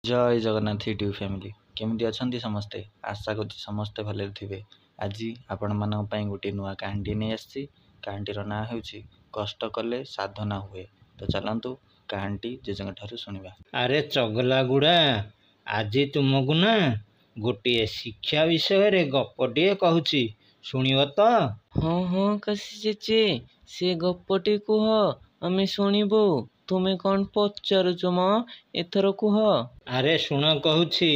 जय Jagannath YouTube family केमती अच्छा समस्ते आशा कर समस्ते भले थे। आज आपण मान गोटे नुआ कहानी नहीं आसी कहानीर ना हूँ कष्ट कले साधना हुए। तो चलतु कहानी जेजे ठारू शुणा। अरे चगला गुड़ा आज तुमको ना गोटे शिक्षा विषय रे गपटे कहूची शुणिव तो। हाँ हाँ काशी चेचे से गपटी कुह आमे शुणिबु। तुमे कौन पचारुच म एथर कुह। अरे शुण कहूची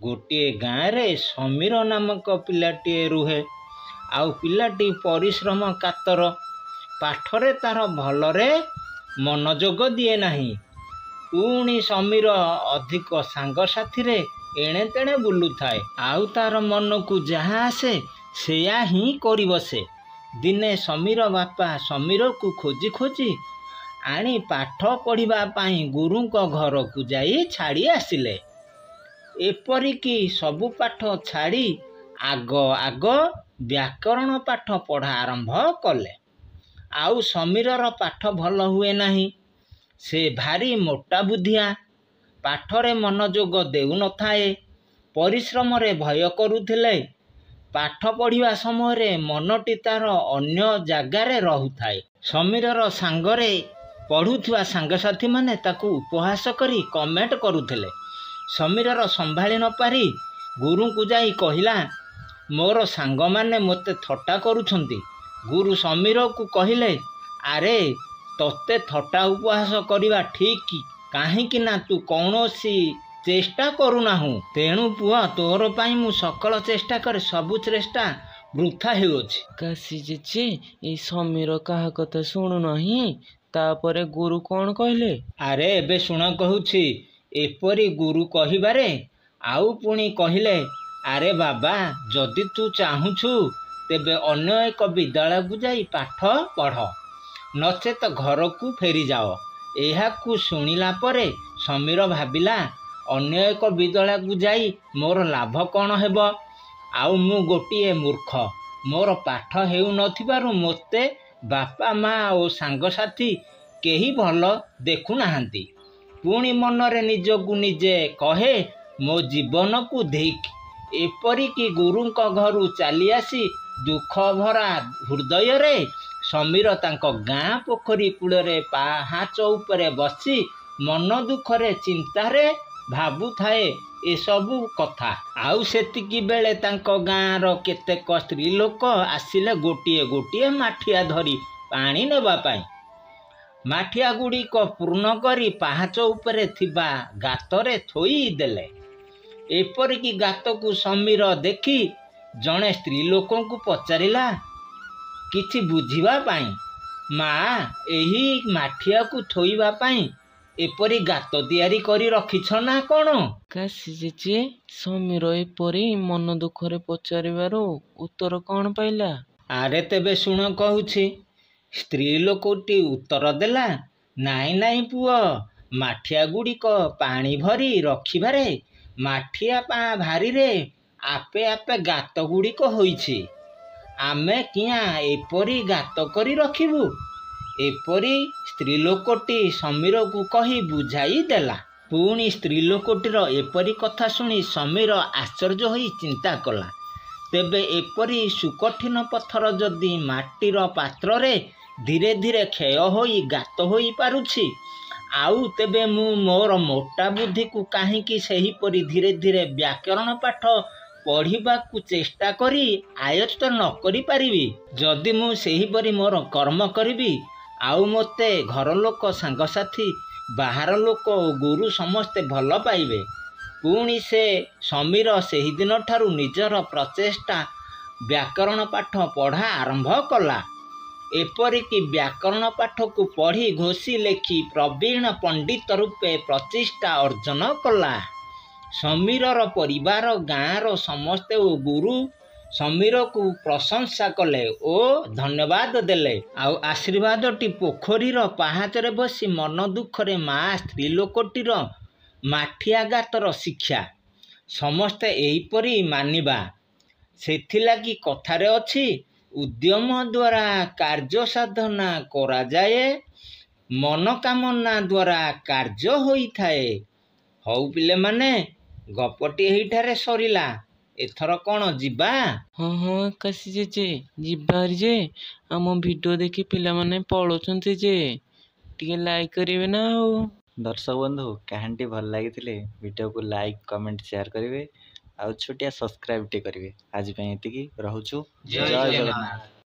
गोटे गाँव रे समीर नामक पिलाटी रुहे। आउ पिलाटी परिश्रम कातर पाठरे तार भलरे मनोजोग दिए नहीं। पुणी समीर अधिक सांगसाथी रे एणे तेणे बुलू थाए। आउ तार मन को जहाँ आसे सेया ही करी बसे। दिने समीर बापा समीर को खोजी खोजी आनी पाठ पढ़िबा पाई गुरु को घर को जाई छाड़ी आसिले। एपरिकी सबु पाठ छाड़ी आग आग व्याकरण पाठ पढ़ा आरंभ कले। आउ समीरर पाठ भल हुए नहीं। से भारी मोटा बुद्धिया पाठरे मनोजोग देउ न थाए। परिश्रम रे भय करुथिले। पाठ पढ़िबा समय रे मनटी तार अन्य जागारे रहुथाए। समीरर सांगरे पढ़ुथिबा सांगसाथी माने ताकू उपहास करी कमेंट करुथिले। समीरर संभाली न पारी गुरु को जाई कहिला मोर सांग माने मते थट्टा करुछंती। गुरु समीर को कहिले अरे तोते थट्टा उपहास करिबा ठीक काहेकि ना तू कौनसी चेष्टा करूना हूँ। तेणु पुआ तोर पाई मु सकल चेष्टा करे सबु चेष्टा वृथा हेउछि। काशी चेचे ए समीर कहा कथा शुणु नहीं। तापरे गुरु कौन कहले। अरे एबे शुण कहूछि एपरी गुरु कहिबारे आउ पुणी कहिले अरे बाबा जदि तू चाहूछु तेबे अन्य एक विद्यालय को जाई पाठ पढ़ नचेत घर को फेरी जाओ। एहा को सुनिला परे समीर भाबिला अन्य एक विद्यालय को जाई मोर लाभ कौन हेब। आउ मु गोटिए मूर्ख मोर पाठ हेउ नथिबारु मोते बापा माँ और सांगसाथी केही भल देखु नाहांती। पुणी मनरे निजकु निजे कहे मो जीवन को धिक। एपरिकी गुरु को घरु चली आसी दुख भरा हृदय रे समीर तांको गाँ पोखरी कूलरे पाहाच उपरे बसी मन दुखरे चिंतारे भाबु थाए ए सबु कथा। आउ सेतिकी बेले तांको गाँ रो केतेक स्त्री लोक आसिले गोटिए गोटिए माठिया धरी पानी नेबा पाई। माठिया गुड़ी को पूर्ण करी पाहाच उपरे थिबा गातरे थोई देले। एपरिकी गात को समीर देखी जड़े स्त्री लोकों को पचारिला किछि बुझिबा पाई माँ एही माठिया को थोइबा पाई एपरी गात तैयारी करी रखिछ ना कोन। काशी चेचे समीर एपरी मन दुखरे पचारिबारो उत्तर कौन पाइला। अरे तेबे शुण कहूछि स्त्री लोकटी उत्तर देला नाई नाई पुओ माठिया गुड़ी को पानी भरी रखिबारे माठिया पा भारी रे आपे आपे गात गुड़ी को होइछि। आमे किया एपरी गात करी रखिबु। एपरी स्त्री लोकटी समीर को कही बुझाई देला। पुणी स्त्री लोकटीर एपरी कथा सुनी समीर आश्चर्य होई चिंता कला। तेबे एपरी सुकठिन पत्थर जदि माटीर पात्र रे धीरे धीरे क्षय होई गात होई पारुछि आउ तेबे मु मोर मोटा बुद्धि को काहीकि सही परी धीरे धीरे व्याकरण पाठ पढ़िबा को चेष्टा करी आयत्त न करि पारिबी। जदि मु सही परी मोर कर्म करिबी आउ मते घर लोक सांगसाथी बाहर लोक गुरु समस्ते भल पाइबे। पुणी से समीर सही दिन ठारू निजर प्रचेष्टा व्याकरण पाठ पढ़ा आरंभ कला। एपरिकी व्याकरण पाठ को पढ़ी घोषी लेखी प्रवीण पंडित रूपे प्रतिष्ठा अर्जन कला। समीरर परिवार गाँवर समस्ते ओ गुरु समीर को प्रशंसा कले ओ धन्यवाद देले। आउ आशीर्वादटी पोखरीर पाहाचरे बसी मन दुखरे माँ स्त्री लोकटीर माठिया गातर शिक्षा समस्ते एहीपरि मानिबा। सेथिलागि कथारे अछि उद्यम द्वारा कार्य साधना करा जाए मनोकामना द्वारा कार्य होई थाए। ହଉ ପିଲାମାନେ, ଗପଟି ଏଇଠାରେ ସରିଲା। ଏଥର କ'ଣ ଯିବା? ହଁ ହଁ ଆକାଶୀ ଜେଜେ, ଯିବାରି ଯେ ଆମ ଭିଡ଼ିଓ ଦେଖି ପିଲାମାନେ ପଳଉଛନ୍ତି ଯେ, ଟିକେ ଲାଇକ୍ କରିବେ ନା ଆଉ। ଦର୍ଶକ ବନ୍ଧୁ, କାହାଣୀଟି ଭଲ ଲାଗିଥିଲେ ଭିଡ଼ିଓକୁ ଲାଇକ୍, କମେଣ୍ଟ, ସେୟାର କରିବେ ଆଉ ଛୋଟିଆ ସବସ୍କ୍ରାଇବ୍ଟି କରିବେ। ଆଜି ପାଇଁ ଏତିକି, ରହୁଛୁ। ଜୟ ଜଗନ୍ନାଥ।